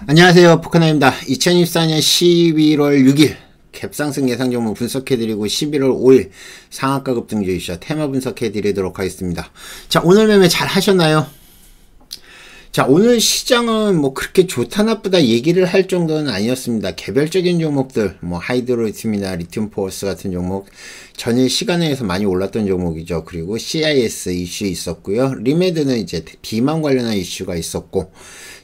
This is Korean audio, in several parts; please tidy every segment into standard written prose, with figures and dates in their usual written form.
안녕하세요, 포카나입니다. 2024년 11월 6일 갭상승 예상 종목 분석해드리고 11월 5일 상한가 급등 주의자 테마 분석해드리도록 하겠습니다. 자, 오늘 매매 잘 하셨나요? 자, 오늘 시장은 뭐 그렇게 좋다 나쁘다 얘기를 할 정도는 아니었습니다. 개별적인 종목들, 뭐 하이드로리튬이나 리튬 포어스 같은 종목 전일 시간에서 많이 올랐던 종목이죠. 그리고 CIS 이슈 있었고요. 리메드는 이제 비만 관련한 이슈가 있었고,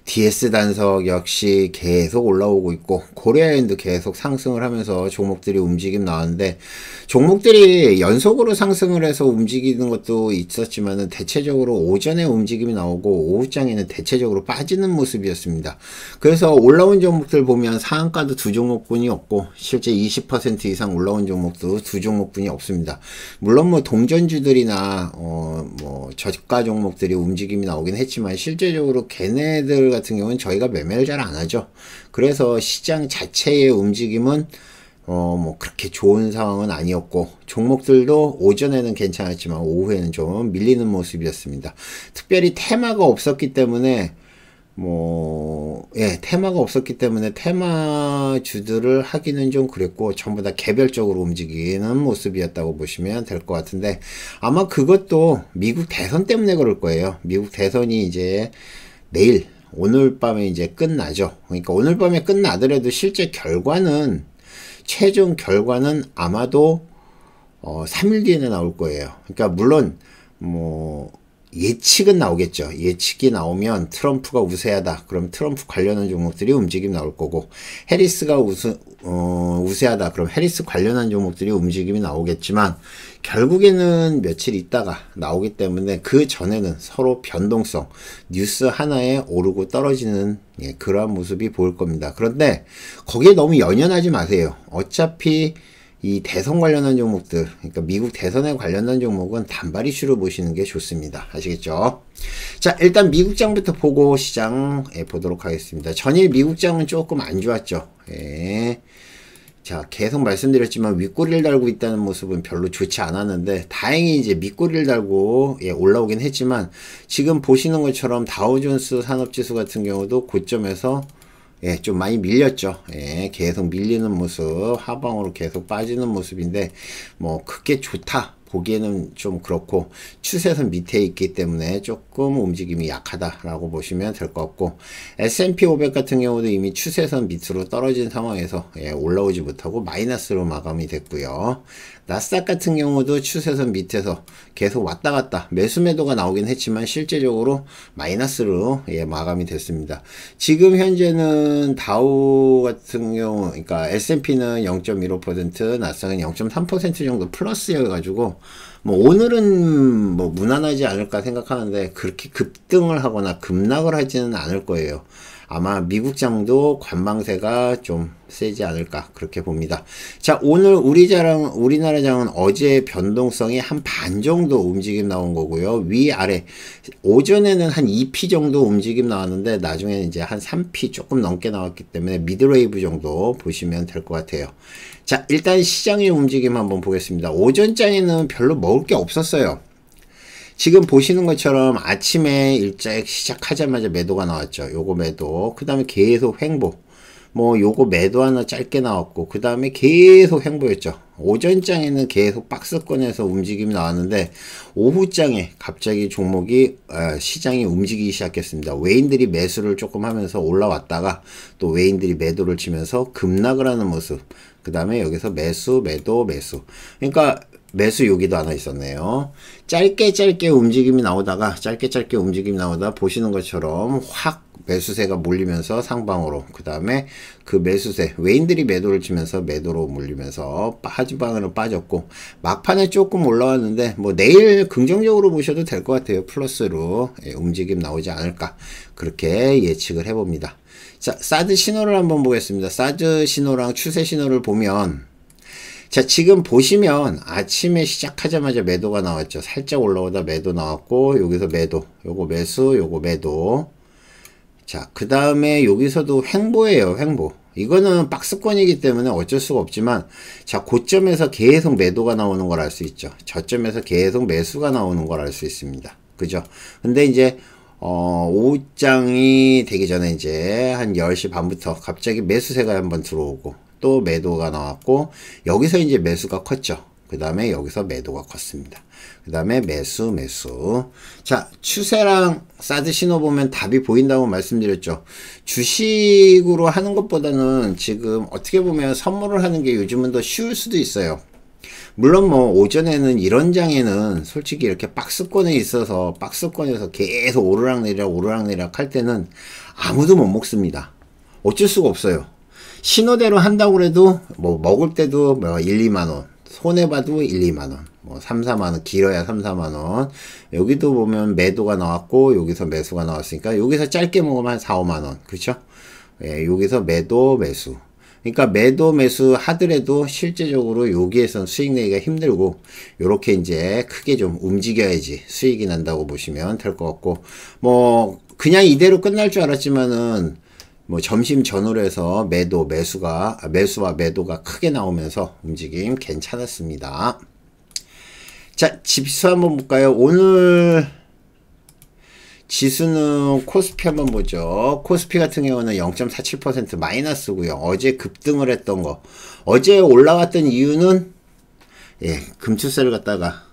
DS 단석 역시 계속 올라오고 있고, 코리아엔도 계속 상승을 하면서 종목들이 움직임 나왔는데, 종목들이 연속으로 상승을 해서 움직이는 것도 있었지만은 대체적으로 오전에 움직임이 나오고 오후장에는 대체적으로 빠지는 모습이었습니다. 그래서 올라온 종목들 보면 상한가도 두 종목뿐이 없고, 실제 20% 이상 올라온 종목도 두 종목뿐이 없습니다. 물론 뭐 동전주들이나 뭐 저가 종목들이 움직임이 나오긴 했지만, 실제적으로 걔네들 같은 경우는 저희가 매매를 잘 안 하죠. 그래서 시장 자체의 움직임은 뭐 그렇게 좋은 상황은 아니었고, 종목들도 오전에는 괜찮았지만 오후에는 좀 밀리는 모습이었습니다. 특별히 테마가 없었기 때문에 테마가 없었기 때문에 테마주들을 하기는 좀 그랬고, 전부 다 개별적으로 움직이는 모습이었다고 보시면 될 것 같은데, 아마 그것도 미국 대선 때문에 그럴 거예요. 미국 대선이 이제 내일, 오늘 밤에 이제 끝나죠. 그러니까 오늘 밤에 끝나더라도 실제 결과는, 최종 결과는 아마도 3일 뒤에는 나올 거예요. 그러니까 물론 뭐 예측은 나오겠죠. 예측이 나오면 트럼프가 우세하다, 그럼 트럼프 관련한 종목들이 움직임 나올 거고, 해리스가 우세하다, 그럼 해리스 관련한 종목들이 움직임이 나오겠지만, 결국에는 며칠 있다가 나오기 때문에 그 전에는 서로 변동성, 뉴스 하나에 오르고 떨어지는 그러한 모습이 보일 겁니다. 그런데 거기에 너무 연연하지 마세요. 어차피 이 대선 관련한 종목들, 그러니까 미국 대선에 관련한 종목은 단발 이슈로 보시는 게 좋습니다. 아시겠죠? 자, 일단 미국장부터 보고 시장 보도록 하겠습니다. 전일 미국장은 조금 안 좋았죠. 자, 계속 말씀드렸지만 윗꼬리를 달고 있다는 모습은 별로 좋지 않았는데, 다행히 이제 밑꼬리를 달고 올라오긴 했지만, 지금 보시는 것처럼 다우존스 산업지수 같은 경우도 고점에서 좀 많이 밀렸죠. 계속 밀리는 모습, 하방으로 계속 빠지는 모습인데, 뭐 크게 좋다 보기에는 좀 그렇고, 추세선 밑에 있기 때문에 조금 움직임이 약하다라고 보시면 될 것 같고, S&P 500 같은 경우도 이미 추세선 밑으로 떨어진 상황에서 올라오지 못하고 마이너스로 마감이 됐고요. 나스닥 같은 경우도 추세선 밑에서 계속 왔다 갔다 매수 매도가 나오긴 했지만 실제적으로 마이너스로 마감이 됐습니다. 지금 현재는 다우 같은 경우, 그러니까 S&P는 0.15%, 나스닥은 0.3% 정도 플러스여가지고, 뭐 오늘은 뭐 무난하지 않을까 생각하는데, 그렇게 급등을 하거나 급락을 하지는 않을 거예요. 아마 미국장도 관망세가 좀 세지 않을까 그렇게 봅니다. 자, 오늘 우리나라장은 어제 변동성이 한 반 정도 움직임 나온 거고요. 위아래 오전에는 한 2p 정도 움직임 나왔는데, 나중에는 이제 한 3p 조금 넘게 나왔기 때문에 미드웨이브 정도 보시면 될 것 같아요. 자, 일단 시장의 움직임 한번 보겠습니다. 오전장에는 별로 먹을 게 없었어요. 지금 보시는 것처럼 아침에 일찍 시작하자마자 매도가 나왔죠. 요거 매도, 그 다음에 계속 횡보, 뭐 요거 매도 하나 짧게 나왔고, 그 다음에 계속 횡보였죠. 오전장에는 계속 박스권에서 움직임이 나왔는데, 오후장에 갑자기 시장이 움직이기 시작했습니다. 외인들이 매수를 조금 하면서 올라왔다가 또 외인들이 매도를 치면서 급락을 하는 모습, 그 다음에 여기서 매수, 매도, 매수. 그러니까 매수 여기도 하나 있었네요. 짧게 움직임이 나오다가 보시는 것처럼 확 매수세가 몰리면서 상방으로, 그 다음에 그 매수세, 외인들이 매도를 치면서 매도로 몰리면서 하지방으로 빠졌고, 막판에 조금 올라왔는데 뭐 내일 긍정적으로 보셔도 될 것 같아요. 플러스로 움직임 나오지 않을까 그렇게 예측을 해봅니다. 자, 사드 신호를 한번 보겠습니다. 사드 신호랑 추세 신호를 보면, 자, 지금 보시면 아침에 시작하자마자 매도가 나왔죠. 살짝 올라오다 매도 나왔고, 여기서 매도, 요거 매수, 요거 매도. 자, 그 다음에 여기서도 횡보예요. 횡보. 이거는 박스권이기 때문에 어쩔 수가 없지만, 자, 고점에서 계속 매도가 나오는 걸 알 수 있죠. 저점에서 계속 매수가 나오는 걸 알 수 있습니다. 그죠? 근데 이제 오후장이 되기 전에 이제 한 10시 반부터 갑자기 매수세가 한번 들어오고 또 매도가 나왔고 여기서 이제 매수가 컸죠. 그 다음에 여기서 매도가 컸습니다. 그 다음에 매수. 자, 추세랑 사드 신호 보면 답이 보인다고 말씀드렸죠. 주식으로 하는 것보다는 지금 어떻게 보면 선물을 하는 게 요즘은 더 쉬울 수도 있어요. 물론 뭐 오전에는 이런 장에는 솔직히 이렇게 박스권에 있어서 박스권에서 계속 오르락내리락 할 때는 아무도 못 먹습니다. 어쩔 수가 없어요. 신호대로 한다고 해도 뭐 먹을 때도 뭐 1, 2만원, 손해봐도 1, 2만원, 뭐 3, 4만원, 길어야 3, 4만원. 여기도 보면 매도가 나왔고 여기서 매수가 나왔으니까 여기서 짧게 먹으면 한 4, 5만원. 그쵸? 예, 여기서 매도 매수. 그러니까 매도 매수 하더라도 실제적으로 여기에선 수익 내기가 힘들고 요렇게 이제 크게 좀 움직여야지 수익이 난다고 보시면 될 것 같고, 뭐 그냥 이대로 끝날 줄 알았지만은 뭐 점심 전후로 해서 매수와 매도가 크게 나오면서 움직임 괜찮았습니다. 자, 지수 한번 볼까요? 오늘 지수는 코스피 한번 보죠. 코스피 같은 경우는 0.47% 마이너스고요. 어제 급등을 했던 거, 어제 올라왔던 이유는 금투세를 갖다가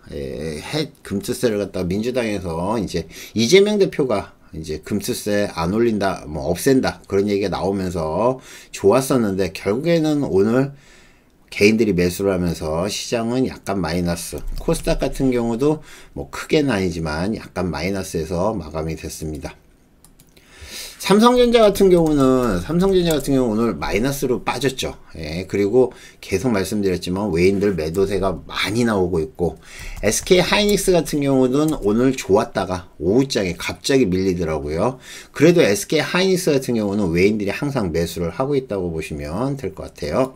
금투세를 갖다가 민주당에서 이제 이재명 대표가 이제 금투세 안 올린다, 뭐 없앤다 그런 얘기가 나오면서 좋았었는데 결국에는 오늘 개인들이 매수를 하면서 시장은 약간 마이너스, 코스닥 같은 경우도 뭐 크게는 아니지만 약간 마이너스에서 마감이 됐습니다. 삼성전자 같은 경우는 오늘 마이너스로 빠졌죠. 예, 그리고 계속 말씀드렸지만 외인들 매도세가 많이 나오고 있고, SK 하이닉스 같은 경우는 오늘 좋았다가 오후장에 갑자기 밀리더라고요. 그래도 SK 하이닉스 같은 경우는 외인들이 항상 매수를 하고 있다고 보시면 될 것 같아요.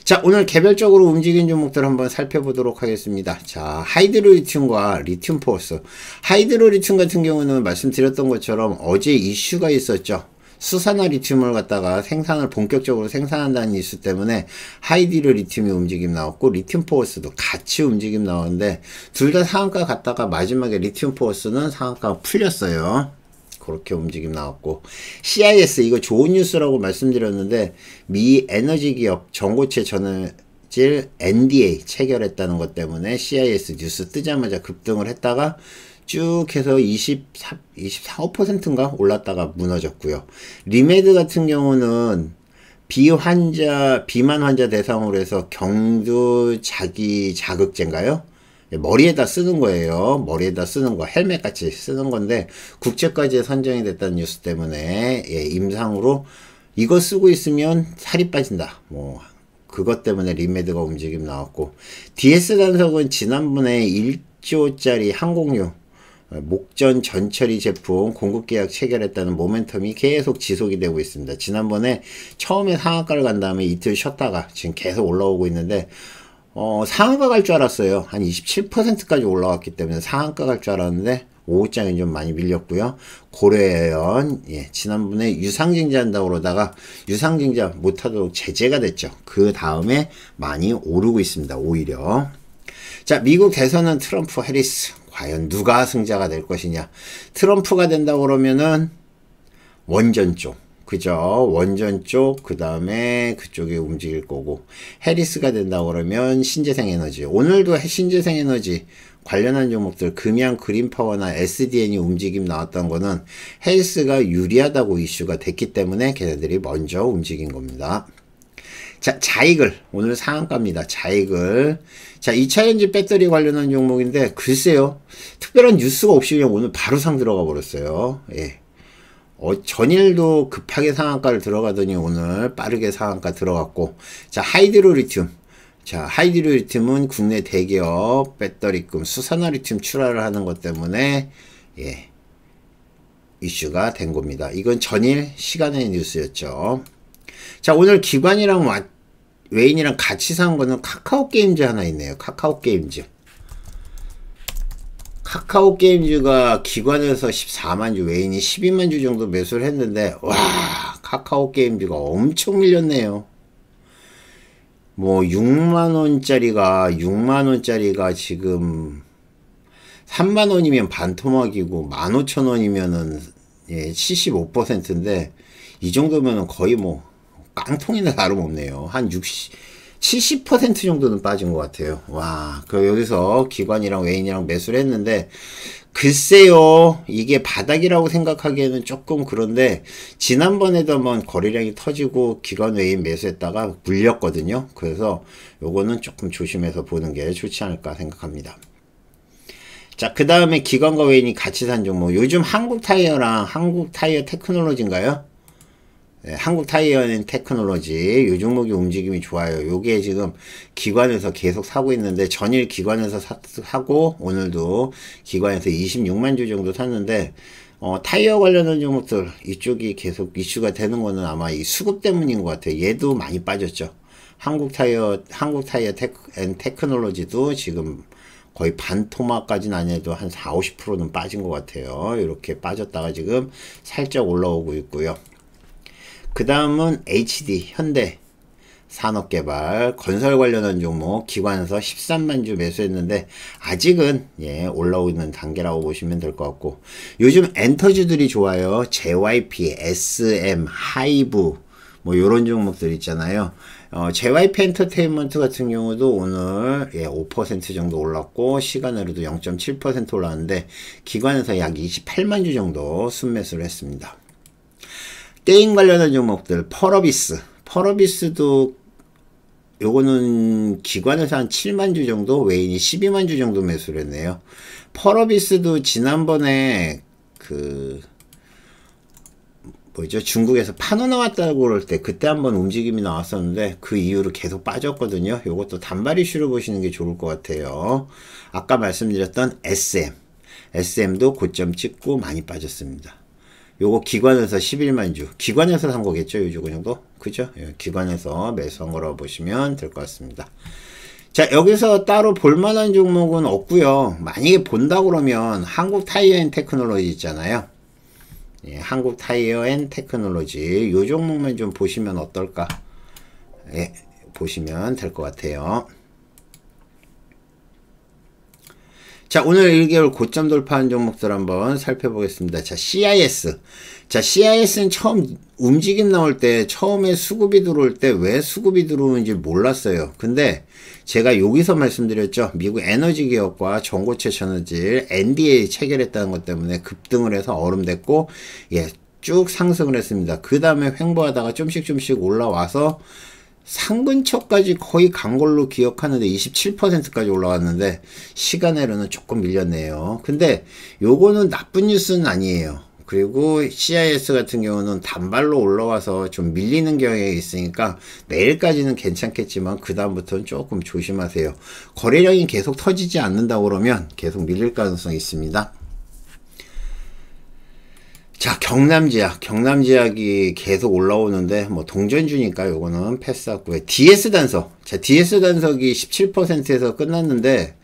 자, 오늘 개별적으로 움직인 종목들 한번 살펴보도록 하겠습니다. 자, 하이드로리튬과 리튬포스. 하이드로리튬 같은 경우는 말씀드렸던 것처럼 어제 이슈가 있었죠. 수산화 리튬을 갖다가 본격적으로 생산한다는 이슈 때문에 하이드로리튬이 움직임 나왔고, 리튬포스도 같이 움직임 나왔는데 둘 다 상한가 갔다가 마지막에 리튬포스는 상한가가 풀렸어요. 그렇게 움직임 나왔고, CIS 이거 좋은 뉴스라고 말씀드렸는데 미 에너지 기업 전고체 전해질 NDA 체결했다는 것 때문에 CIS 뉴스 뜨자마자 급등을 했다가 쭉 해서 24~25%인가 올랐다가 무너졌고요. 리메드 같은 경우는 비만 환자 대상으로 해서 경두 자기 자극제인가요? 머리에다 쓰는 거예요. 머리에다 쓰는 거, 헬멧 같이 쓰는 건데 국제까지 선정이 됐다는 뉴스 때문에 임상으로 이거 쓰고 있으면 살이 빠진다, 뭐 그것 때문에 리메드가 움직임 나왔고, DS 단석은 지난번에 1조짜리 항공유 목전 전처리 제품 공급계약 체결했다는 모멘텀이 계속 지속이 되고 있습니다. 지난번에 처음에 상한가를 간 다음에 이틀 쉬었다가 지금 계속 올라오고 있는데 상한가 갈 줄 알았어요. 한 27%까지 올라왔기 때문에 상한가 갈 줄 알았는데 오후장에 좀 많이 밀렸고요. 고려해연, 지난번에 유상증자 한다고 그러다가 유상증자 못하도록 제재가 됐죠. 그 다음에 많이 오르고 있습니다. 오히려. 자, 미국 대선은 트럼프, 해리스. 과연 누가 승자가 될 것이냐. 트럼프가 된다고 그러면은 원전 쪽, 그죠? 원전 쪽, 그 다음에 그쪽에 움직일 거고, 해리스가 된다고 그러면 신재생에너지. 오늘도 신재생에너지 관련한 종목들, 금양 그린파워나 SDN이 움직임 나왔던 거는 해리스가 유리하다고 이슈가 됐기 때문에 걔네들이 먼저 움직인 겁니다. 자, 자이글. 오늘 상한가입니다. 자이글. 자, 2차전지 배터리 관련한 종목인데, 글쎄요. 특별한 뉴스가 없이 그냥 오늘 바로 상 들어가 버렸어요. 예. 전일도 급하게 상한가를 들어가더니 오늘 빠르게 상한가 들어갔고, 자, 하이드로리튬. 자, 하이드로리튬은 국내 대기업 배터리금 수산화 리튬 출하를 하는 것 때문에, 이슈가 된 겁니다. 이건 전일 시간의 뉴스였죠. 자, 오늘 기관이랑 외인이랑 같이 산 거는 카카오 게임즈 하나 있네요. 카카오 게임즈. 카카오 게임즈가 기관에서 14만주, 외인이 12만주 정도 매수를 했는데, 와, 카카오 게임즈가 엄청 밀렸네요. 뭐 6만원짜리가 지금 3만원이면 반토막이고 15,000원이면은 예, 75%인데 이 정도면은 거의 뭐 깡통이나 다름없네요. 한 70% 정도는 빠진 것 같아요. 와, 그 여기서 기관이랑 외인이랑 매수를 했는데 글쎄요, 이게 바닥이라고 생각하기에는 조금 그런데 지난번에도 한번 거래량이 터지고 기관 외인 매수했다가 물렸거든요. 그래서 요거는 조금 조심해서 보는 게 좋지 않을까 생각합니다. 자, 그 다음에 기관과 외인이 같이 산 종목. 요즘 한국타이어랑 한국타이어 테크놀로지인가요? 네, 한국타이어 테크놀로지. 요 종목이 움직임이 좋아요. 요게 지금 기관에서 계속 사고 있는데, 전일 기관에서 사고, 오늘도 기관에서 26만 주 정도 샀는데, 타이어 관련한 종목들, 이쪽이 계속 이슈가 되는 거는 아마 이 수급 때문인 것 같아요. 얘도 많이 빠졌죠. 한국타이어 테크놀로지도 지금 거의 반토막까지는 아니어도 한 4, 50%는 빠진 것 같아요. 이렇게 빠졌다가 지금 살짝 올라오고 있고요. 그 다음은 HD, 현대, 산업개발, 건설 관련한 종목, 기관에서 13만 주 매수했는데, 아직은, 예, 올라오고 있는 단계라고 보시면 될 것 같고, 요즘 엔터주들이 좋아요. JYP, SM, 하이브, 뭐, 요런 종목들 있잖아요. JYP 엔터테인먼트 같은 경우도 오늘, 예, 5% 정도 올랐고, 시간으로도 0.7% 올랐는데, 기관에서 약 28만 주 정도 순매수를 했습니다. 게임 관련한 종목들, 펄어비스도 요거는 기관에서 한 7만 주 정도, 외인이 12만 주 정도 매수를 했네요. 펄어비스도 지난번에 중국에서 판호 나왔다고 그럴 때 그때 한번 움직임이 나왔었는데 그 이후로 계속 빠졌거든요. 요것도 단발 이슈로 보시는 게 좋을 것 같아요. 아까 말씀드렸던 SM도 고점 찍고 많이 빠졌습니다. 요거 기관에서 11만 주. 기관에서 산 거겠죠, 요 정도? 그죠? 예, 기관에서 매수한 거라고 보시면 될 것 같습니다. 자, 여기서 따로 볼만한 종목은 없고요. 만약에 본다 그러면 한국 타이어 앤 테크놀로지 있잖아요. 예, 한국 타이어 앤 테크놀로지. 요 종목만 좀 보시면 어떨까? 예, 보시면 될 것 같아요. 자, 오늘 1개월 고점 돌파한 종목들 한번 살펴보겠습니다. 자, CIS. 자, CIS는 처음 움직임 나올 때, 처음에 수급이 들어올 때 왜 수급이 들어오는지 몰랐어요. 근데 제가 여기서 말씀드렸죠. 미국 에너지 기업과 전고체 전원질 NDA 체결했다는 것 때문에 급등을 해서 얼음됐고, 예, 쭉 상승을 했습니다. 그 다음에 횡보하다가 좀씩 올라와서 상 근처까지 거의 간 걸로 기억하는데 27%까지 올라왔는데 시간으로는 조금 밀렸네요. 근데 요거는 나쁜 뉴스는 아니에요. 그리고 CIS 같은 경우는 단발로 올라와서 좀 밀리는 경향이 있으니까 내일까지는 괜찮겠지만 그 다음부터는 조금 조심하세요. 거래량이 계속 터지지 않는다 그러면 계속 밀릴 가능성이 있습니다. 자, 경남지약이 계속 올라오는데, 뭐, 동전주니까 요거는 패스하고요. DS단석. 자, DS단석이 17%에서 끝났는데,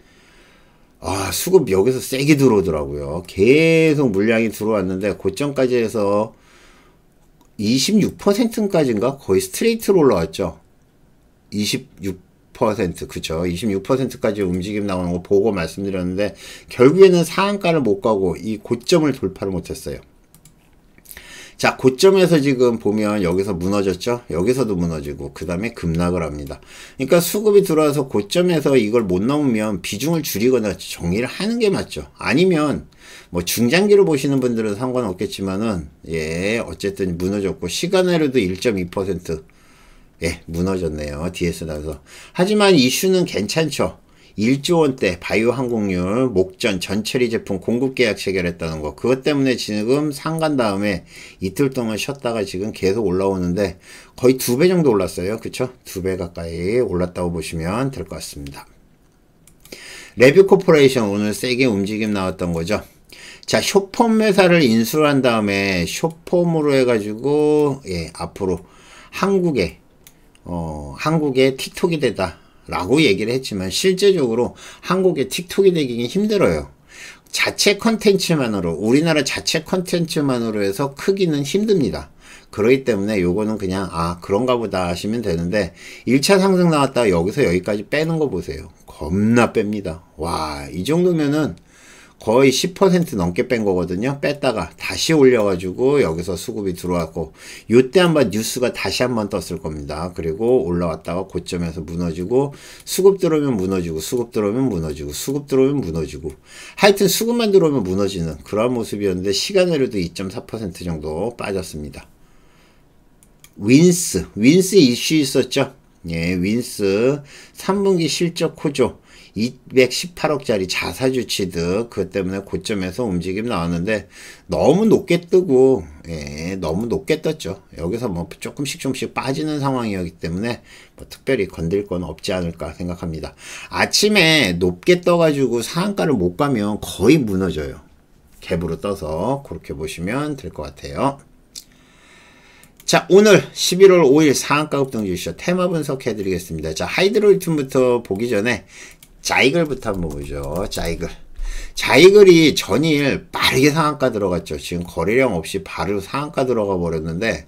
수급 여기서 세게 들어오더라고요. 계속 물량이 들어왔는데, 고점까지 해서 26%까지인가? 거의 스트레이트로 올라왔죠. 26%, 그쵸. 26%까지 움직임 나오는 거 보고 말씀드렸는데, 결국에는 상한가를 못 가고, 이 고점을 돌파를 못했어요. 자, 고점에서 지금 보면 여기서 무너졌죠? 여기서도 무너지고 그 다음에 급락을 합니다. 그러니까 수급이 들어와서 고점에서 이걸 못 넘으면 비중을 줄이거나 정리를 하는 게 맞죠. 아니면 뭐 중장기로 보시는 분들은 상관없겠지만은 예, 어쨌든 무너졌고 시간으로도 1.2% 예, 무너졌네요. DS라서. 하지만 이슈는 괜찮죠. 1조 원대 바이오 항공률, 목전, 전처리 제품 공급 계약 체결했다는 거. 그것 때문에 지금 상간 다음에 이틀 동안 쉬었다가 지금 계속 올라오는데 거의 2배 정도 올랐어요. 그쵸? 2배 가까이 올랐다고 보시면 될 것 같습니다. 레뷰 코퍼레이션 오늘 세게 움직임 나왔던 거죠. 자, 쇼폼 회사를 인수를 한 다음에 쇼폼으로 해가지고 예, 앞으로 한국의 틱톡이 되다. 라고 얘기를 했지만 실제적으로 한국의 틱톡이 되기는 힘들어요. 자체 컨텐츠만으로 우리나라 자체 컨텐츠만으로 해서 크기는 힘듭니다. 그렇기 때문에 요거는 그냥 그런가 보다 하시면 되는데 1차 상승 나왔다가 여기서 여기까지 빼는 거 보세요. 겁나 뺍니다. 와, 이 정도면은 거의 10% 넘게 뺀 거거든요. 뺐다가 다시 올려가지고 여기서 수급이 들어왔고, 요때 한번 뉴스가 다시 한번 떴을 겁니다. 그리고 올라왔다가 고점에서 무너지고, 수급 들어오면 무너지고, 수급 들어오면 무너지고, 수급 들어오면 무너지고, 하여튼 수급만 들어오면 무너지는 그런 모습이었는데, 시간으로도 2.4% 정도 빠졌습니다. 윈스 이슈 있었죠. 예, 윈스 3분기 실적 호조 218억짜리 자사주 취득, 그것 때문에 고점에서 움직임 나왔는데 너무 높게 뜨고, 예, 너무 높게 떴죠. 여기서 뭐 조금씩 빠지는 상황이었기 때문에 뭐 특별히 건들 건 없지 않을까 생각합니다. 아침에 높게 떠가지고 상한가를 못 가면 거의 무너져요. 갭으로 떠서 그렇게 보시면 될 것 같아요. 자, 오늘 11월 5일 상한가 급등 주시죠. 테마 분석해 드리겠습니다. 자, 하이드로리튬부터 보기 전에 자이글부터 한번 보죠. 자이글이 전일 빠르게 상한가 들어갔죠. 지금 거래량 없이 바로 상한가 들어가 버렸는데,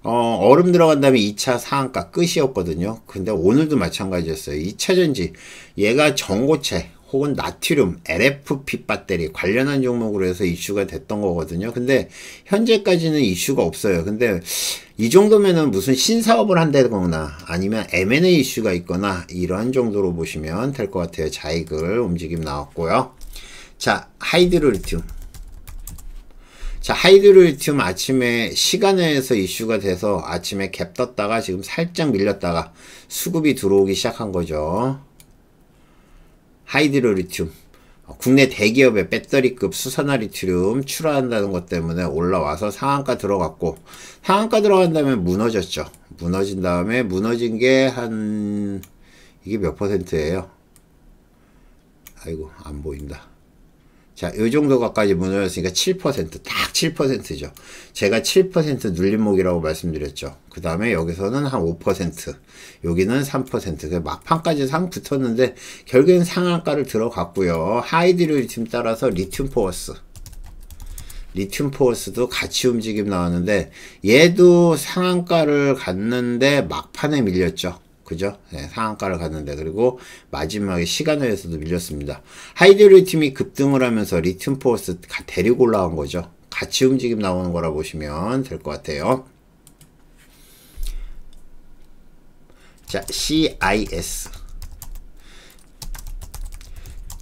얼음 들어간 다음에 2차 상한가 끝이었거든요. 근데 오늘도 마찬가지였어요. 2차전지, 얘가 전고체 혹은 나트륨, LFP 배터리 관련한 종목으로 해서 이슈가 됐던 거거든요. 근데 현재까지는 이슈가 없어요. 근데 이 정도면은 무슨 신사업을 한다거나 아니면 M&A 이슈가 있거나 이런 정도로 보시면 될 것 같아요. 자이글 움직임 나왔고요. 자, 하이드로리튬. 자, 하이드로리튬 아침에 시간에서 이슈가 돼서 아침에 갭 떴다가 지금 살짝 밀렸다가 수급이 들어오기 시작한 거죠. 하이드로리튬, 국내 대기업의 배터리급 수산화 리튬 출하한다는 것 때문에 올라와서 상한가 들어갔고, 상한가 들어간 다음에 무너졌죠. 무너진 다음에 무너진 게 이게 몇 %예요? 아이고, 안 보인다. 자, 요 정도가까지 무너졌으니까 7%, 딱 7%죠. 제가 7% 눌림목이라고 말씀드렸죠. 그 다음에 여기서는 한 5%, 여기는 3%, 막판까지 상 붙었는데, 결국엔 상한가를 들어갔고요. 하이드로리튬 따라서 리튬포어스도 같이 움직임 나왔는데, 얘도 상한가를 갔는데 막판에 밀렸죠. 그죠? 네, 상한가를 갔는데, 그리고 마지막에 시간에서도 밀렸습니다. 하이드로리튬이 급등을 하면서 리튬포어스 데리고 올라온 거죠. 같이 움직임 나오는 거라 보시면 될 것 같아요. 자,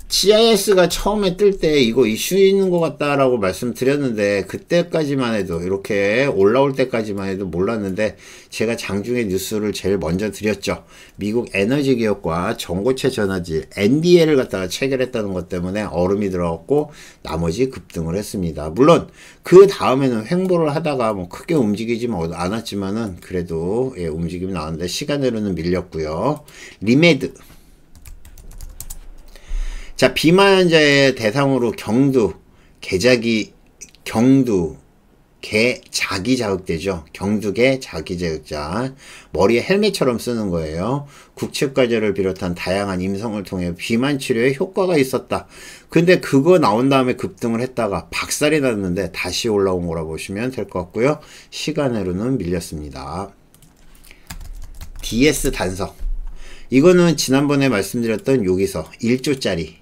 CIS가 처음에 뜰 때 이거 이슈 있는 것 같다라고 말씀드렸는데, 그때까지만 해도, 이렇게 올라올 때까지만 해도 몰랐는데, 제가 장중에 뉴스를 제일 먼저 드렸죠. 미국 에너지 기업과 전고체 전화질 NDL을 갖다가 체결했다는 것 때문에 얼음이 들어갔고 나머지 급등을 했습니다. 물론 그 다음에는 횡보를 하다가 뭐 크게 움직이지 않았지만은 그래도 예, 움직임이 나왔는데 시간으로는 밀렸고요. 리메드, 자, 비만 환자의 대상으로 자기 자극제죠. 경두계 자기 자극자. 머리에 헬멧처럼 쓰는 거예요. 국측과제를 비롯한 다양한 임성을 통해 비만 치료에 효과가 있었다. 근데 그거 나온 다음에 급등을 했다가 박살이 났는데 다시 올라온 거라 보시면 될 것 같고요. 시간으로는 밀렸습니다. DS 단석. 이거는 지난번에 말씀드렸던 여기서 1조짜리.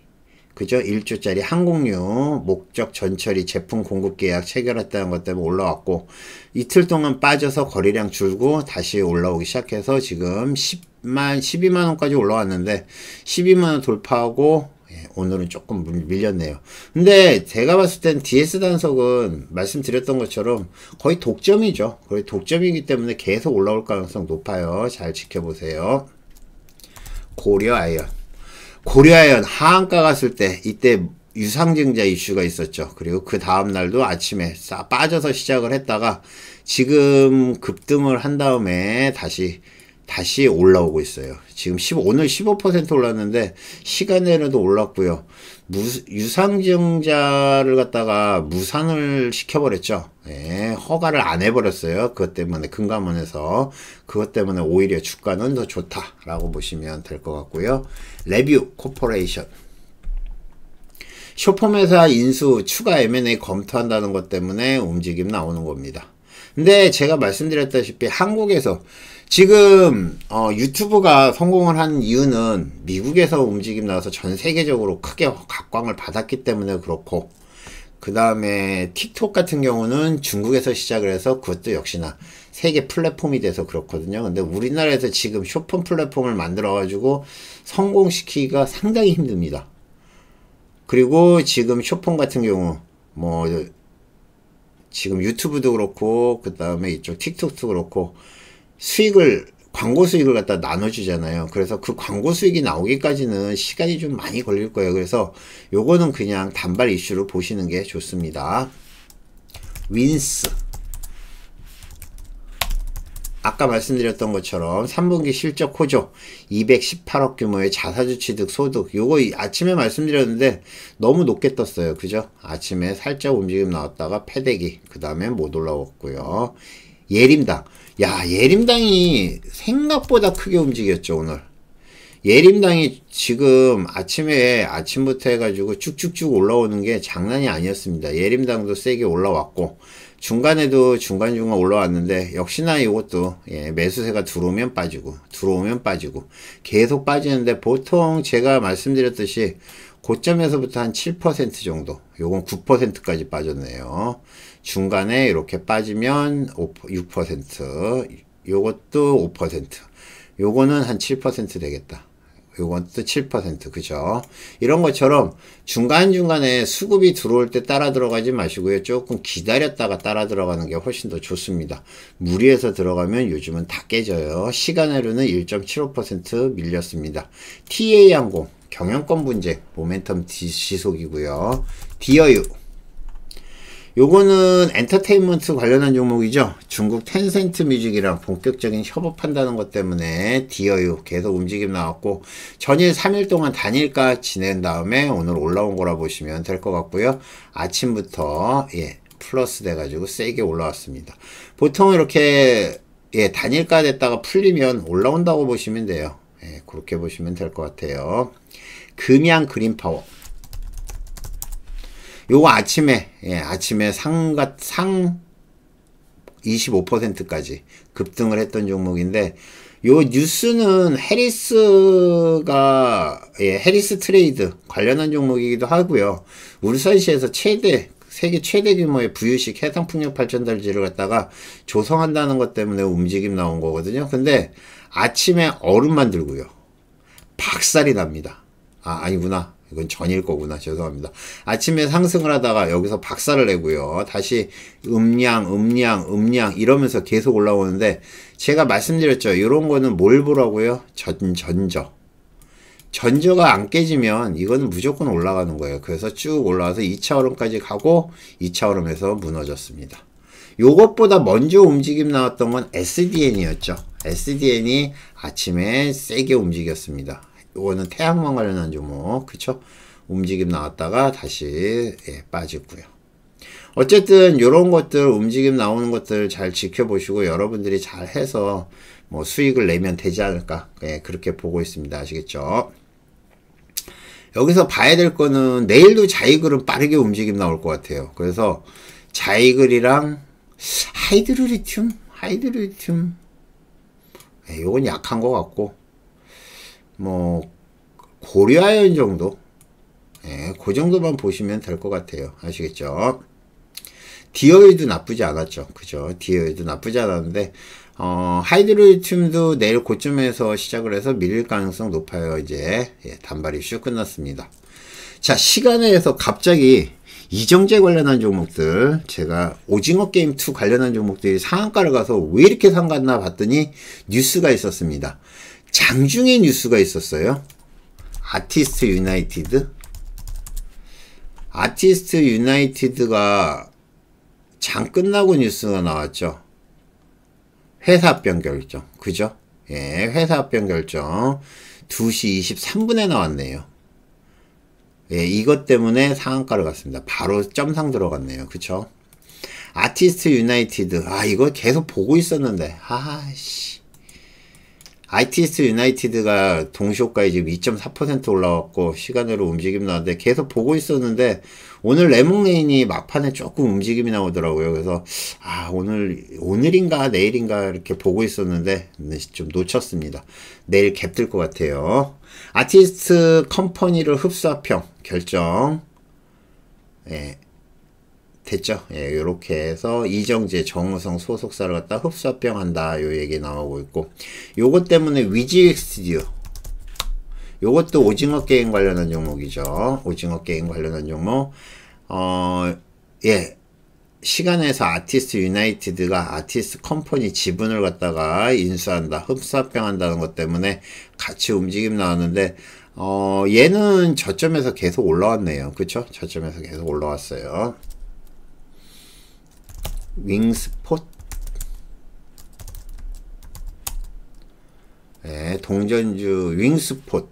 그죠? 1조짜리 항공유 목적 전처리 제품 공급 계약 체결했다는 것 때문에 올라왔고, 이틀 동안 빠져서 거래량 줄고 다시 올라오기 시작해서 지금 12만원까지 올라왔는데 12만원 돌파하고 예, 오늘은 조금 밀렸네요. 근데 제가 봤을 땐 DS 단석은 말씀드렸던 것처럼 거의 독점이죠. 거의 독점이기 때문에 계속 올라올 가능성 높아요. 잘 지켜보세요. 고려아연 하한가 갔을 때 이때 유상증자 이슈가 있었죠. 그리고 그 다음날도 아침에 빠져서 시작을 했다가 지금 급등을 한 다음에 다시 올라오고 있어요. 지금 오늘 15% 올랐는데 시간내로도 올랐고요. 유상증자를 갖다가 무산을 시켜버렸죠. 예, 허가를 안 해버렸어요. 그것 때문에 금감원에서. 그것 때문에 오히려 주가는 더 좋다라고 보시면 될 것 같고요. 레뷰 코퍼레이션, 쇼폼회사 인수 추가 M&A 검토한다는 것 때문에 움직임 나오는 겁니다. 근데 제가 말씀드렸다시피 한국에서 지금 유튜브가 성공을 한 이유는 미국에서 움직임 나와서 전 세계적으로 크게 각광을 받았기 때문에 그렇고, 그 다음에 틱톡 같은 경우는 중국에서 시작을 해서 그것도 역시나 세계 플랫폼이 돼서 그렇거든요. 근데 우리나라에서 지금 쇼폰 플랫폼을 만들어 가지고 성공시키기가 상당히 힘듭니다. 그리고 지금 쇼폰 같은 경우 뭐 지금 유튜브도 그렇고 그 다음에 이쪽 틱톡도 그렇고 광고 수익을 갖다 나눠주잖아요. 그래서 그 광고 수익이 나오기까지는 시간이 좀 많이 걸릴 거예요. 그래서 요거는 그냥 단발 이슈로 보시는 게 좋습니다. 윈스. 아까 말씀드렸던 것처럼 3분기 실적 호조 218억 규모의 자사주 취득 소득, 요거 아침에 말씀드렸는데 너무 높게 떴어요. 그죠? 아침에 살짝 움직임 나왔다가 패대기, 그 다음에 못 올라왔고요. 예림당. 야, 예림당이 생각보다 크게 움직였죠, 오늘. 예림당이 지금 아침부터 해가지고 쭉쭉쭉 올라오는 게 장난이 아니었습니다. 예림당도 세게 올라왔고, 중간에도 중간중간 올라왔는데, 역시나 이것도, 매수세가 들어오면 빠지고, 계속 빠지는데, 보통 제가 말씀드렸듯이, 고점에서부터 한 7% 정도, 요건 9%까지 빠졌네요. 중간에 이렇게 빠지면 6%, 요것도 5%, 요거는 한 7% 되겠다. 요것도 7%, 그죠? 이런 것처럼 중간중간에 수급이 들어올 때 따라 들어가지 마시고요. 조금 기다렸다가 따라 들어가는 게 훨씬 더 좋습니다. 무리해서 들어가면 요즘은 다 깨져요. 시간으로는 1.75% 밀렸습니다. TA항공, 경영권 분쟁, 모멘텀 지속이고요. 디어유. 요거는 엔터테인먼트 관련한 종목이죠. 중국 텐센트 뮤직이랑 본격적인 협업한다는 것 때문에 디어유 계속 움직임 나왔고, 전일 3일 동안 단일가 지낸 다음에 오늘 올라온 거라 보시면 될 것 같고요. 아침부터 플러스 돼가지고 세게 올라왔습니다. 보통 이렇게 단일가 됐다가 풀리면 올라온다고 보시면 돼요. 그렇게 보시면 될 것 같아요. 금양 그린파워. 요거 아침에 상 25%까지 급등을 했던 종목인데, 요 뉴스는 해리스 트레이드 관련한 종목이기도 하고요. 울산시에서 세계 최대 규모의 부유식 해상풍력 발전단지를 갖다가 조성한다는 것 때문에 움직임 나온 거거든요. 근데 아침에 얼음만 들고요. 박살이 납니다. 아니구나. 이건 전일 거구나. 죄송합니다. 아침에 상승을 하다가 여기서 박살을 내고요. 다시 음량 이러면서 계속 올라오는데, 제가 말씀드렸죠. 이런 거는 뭘 보라고요? 전저가 안 깨지면 이거는 무조건 올라가는 거예요. 그래서 쭉 올라와서 2차 얼음까지 가고 2차 얼음에서 무너졌습니다. 요것보다 먼저 움직임 나왔던 건 SDN이었죠. SDN이 아침에 세게 움직였습니다. 요거는 태양광 관련한 종목, 그쵸? 움직임 나왔다가 다시 빠졌고요. 어쨌든 요런 것들, 움직임 나오는 것들 잘 지켜보시고 여러분들이 잘 해서 뭐 수익을 내면 되지 않을까, 그렇게 보고 있습니다. 아시겠죠? 여기서 봐야 될 거는 내일도 자이글은 빠르게 움직임 나올 것 같아요. 그래서 자이글이랑 하이드로리튬 요건 약한 것 같고, 뭐 고려아연 정도, 그 정도만 보시면 될 것 같아요. 아시겠죠? 디어이도 나쁘지 않았죠. 그죠? 디어이도 나쁘지 않았는데, 하이드로리튬도 내일 고점에서 시작을 해서 밀릴 가능성 높아요. 이제 단발 이슈 끝났습니다. 자, 시간에서 갑자기 이정재 관련한 종목들, 제가 오징어 게임 2 관련한 종목들이 상한가를 가서 왜 이렇게 상갔나 봤더니 뉴스가 있었습니다. 장중에 뉴스가 있었어요. 아티스트 유나이티드가 장 끝나고 뉴스가 나왔죠. 회사 합병 결정. 그죠? 회사 합병 결정 2시 23분에 나왔네요. 이것 때문에 상한가를 갔습니다. 바로 점상 들어갔네요. 그쵸? 아티스트 유나이티드. 이거 계속 보고 있었는데. 아티스트 유나이티드가 동시호가에 지금 2.4% 올라왔고 시간으로 움직임 나왔는데 계속 보고 있었는데 오늘 레몽레인이 막판에 조금 움직임이 나오더라고요. 그래서 오늘인가 내일인가 이렇게 보고 있었는데 좀 놓쳤습니다. 내일 갭 뜰 것 같아요. 아티스트 컴퍼니를 흡수합형 결정. 예. 됐죠? 예, 요렇게 해서 이정재, 정우성 소속사를 갖다 흡수합병한다. 요 얘기 나오고 있고, 요것 때문에 위지익 스튜디오. 요것도 오징어 게임 관련한 종목이죠. 오징어 게임 관련한 종목. 예. 시간에서 아티스트 유나이티드가 아티스트 컴퍼니 지분을 갖다가 인수한다. 흡수합병한다는 것 때문에 같이 움직임 나왔는데, 얘는 저점에서 계속 올라왔네요. 그쵸? 저점에서 계속 올라왔어요. 윙스폿. 네, 동전주 윙스폿.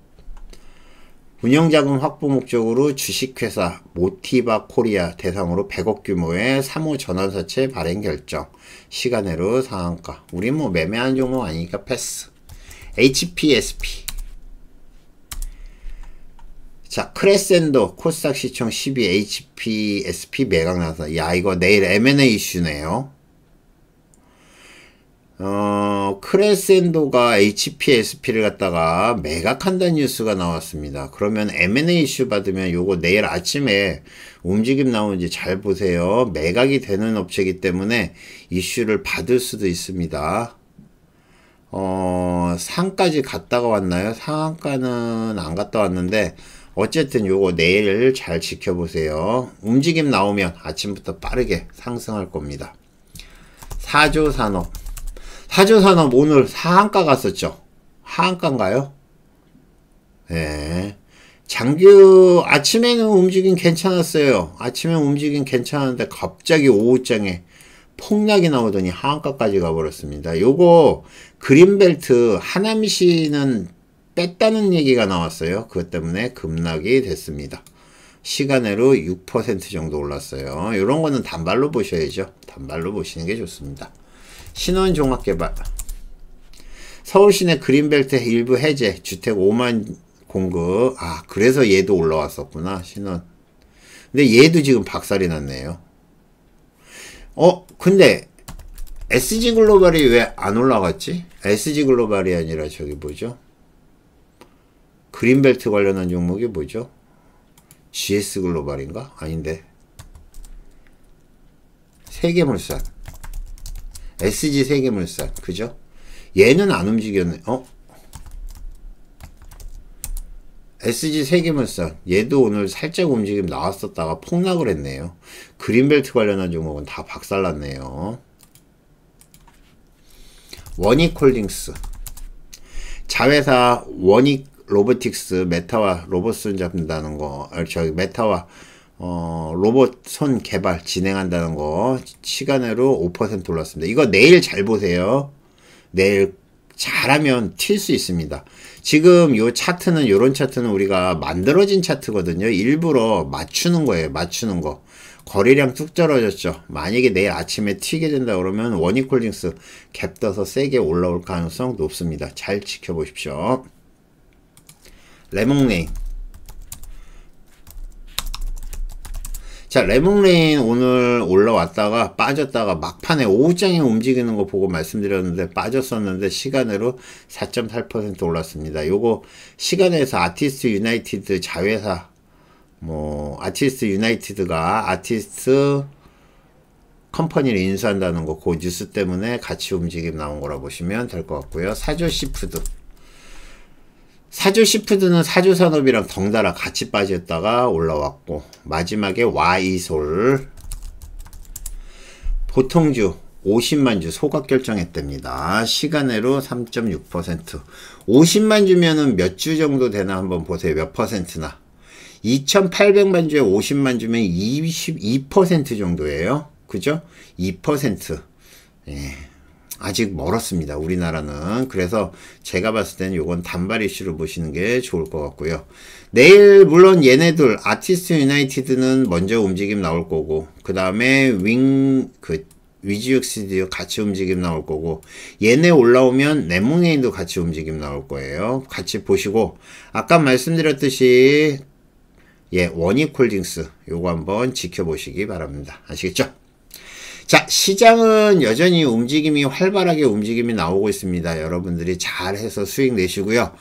운영자금 확보 목적으로 주식회사 모티바 코리아 대상으로 100억 규모의 3호 전환사채 발행 결정. 시간으로 상한가. 우리 뭐 매매한 종목 아니니까 패스. HPSP. 자, 크레센도 코스닥 시총 12 HPSP 매각 나서. 야, 이거 내일 M&A 이슈네요. 크레센도가 HPSP를 갖다가 매각한다는 뉴스가 나왔습니다. 그러면 M&A 이슈 받으면 요거 내일 아침에 움직임 나오는지 잘 보세요. 매각이 되는 업체이기 때문에 이슈를 받을 수도 있습니다. 상까지 갔다가 왔나요? 상한가는 안 갔다 왔는데 어쨌든 요거 내일 잘 지켜보세요. 움직임 나오면 아침부터 빠르게 상승할 겁니다. 사조산업. 사조산업 오늘 하한가 갔었죠? 하한가인가요? 네. 장규 아침에는 움직임 괜찮았어요. 아침에 움직임 괜찮았는데 갑자기 오후장에 폭락이 나오더니 하한가까지 가버렸습니다. 요거 그린벨트 하남시는 뺐다는 얘기가 나왔어요. 그것 때문에 급락이 됐습니다. 시간으로 6% 정도 올랐어요. 이런 거는 단발로 보셔야죠. 단발로 보시는 게 좋습니다. 신원종합개발. 서울시내 그린벨트 일부 해제, 주택 5만 공급. 그래서 얘도 올라왔었구나. 신원. 근데 얘도 지금 박살이 났네요. 근데 SG글로벌이 왜 안 올라갔지? SG글로벌이 아니라 저기 뭐죠? 그린벨트 관련한 종목이 뭐죠? GS글로벌인가? 아닌데. 세계물산. SG 세계물산. 그죠? 얘는 안 움직였네. SG 세계물산. 얘도 오늘 살짝 움직임 나왔었다가 폭락을 했네요. 그린벨트 관련한 종목은 다 박살났네요. 원익홀딩스. 자회사 원익 로보틱스 메타와 로봇 손 잡는다는 거, 메타와 로봇 손 개발 진행한다는 거 시간으로 5% 올랐습니다. 이거 내일 잘 보세요. 내일 잘하면 튈 수 있습니다. 지금 요 차트는, 요런 차트는 우리가 만들어진 차트거든요. 일부러 맞추는 거예요. 맞추는 거. 거래량 뚝 떨어졌죠. 만약에 내일 아침에 튀게 된다 그러면 원익홀딩스 갭 떠서 세게 올라올 가능성 높습니다. 잘 지켜보십시오. 레몽레인. 자, 레몽레인 오늘 올라왔다가 빠졌다가 막판에 오후장에 움직이는 거 보고 말씀드렸는데 빠졌었는데 시간으로 4.8% 올랐습니다. 요거 시간에서 아티스트 유나이티드 자회사 아티스트 유나이티드가 아티스트 컴퍼니를 인수한다는 거 그 뉴스 때문에 같이 움직임 나온 거라 보시면 될 것 같고요. 사조시푸드. 사조시푸드는 사조산업이랑 덩달아 같이 빠졌다가 올라왔고, 마지막에 와이솔. 보통주 50만주 소각 결정했답니다. 시간으로 3.6%. 50만 주면은 몇 주 정도 되나 한번 보세요. 몇 퍼센트나. 2800만 주에 50만 주면 22% 정도예요. 그죠? 2%. 예. 아직 멀었습니다. 우리나라는. 그래서 제가 봤을 때는 요건 단발 이슈로 보시는 게 좋을 것 같고요. 내일 물론 얘네들 아티스트 유나이티드는 먼저 움직임 나올 거고, 그 다음에 위즈유엑스도 같이 움직임 나올 거고, 얘네 올라오면 넷몽에인도 같이 움직임 나올 거예요. 같이 보시고, 아까 말씀드렸듯이 예, 원익홀딩스 요거 한번 지켜보시기 바랍니다. 아시겠죠? 자, 시장은 여전히 움직임이 활발하게 움직임이 나오고 있습니다. 여러분들이 잘해서 수익 내시고요.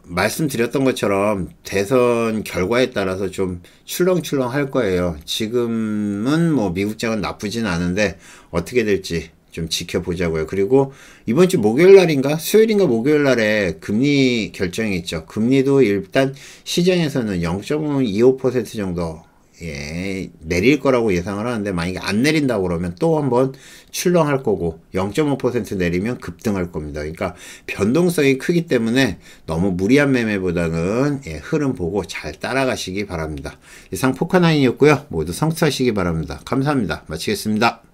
말씀드렸던 것처럼 대선 결과에 따라서 좀 출렁출렁 할 거예요. 지금은 뭐 미국장은 나쁘진 않은데 어떻게 될지 좀 지켜보자고요. 그리고 이번 주 목요일 날인가 수요일인가 목요일 날에 금리 결정이 있죠. 금리도 일단 시장에서는 0.25% 정도 예, 내릴 거라고 예상을 하는데, 만약에 안 내린다고 그러면 또 한번 출렁할 거고, 0.5% 내리면 급등할 겁니다. 그러니까 변동성이 크기 때문에 너무 무리한 매매보다는 예, 흐름 보고 잘 따라가시기 바랍니다. 이상 포카나인이었고요. 모두 성투하시기 바랍니다. 감사합니다. 마치겠습니다.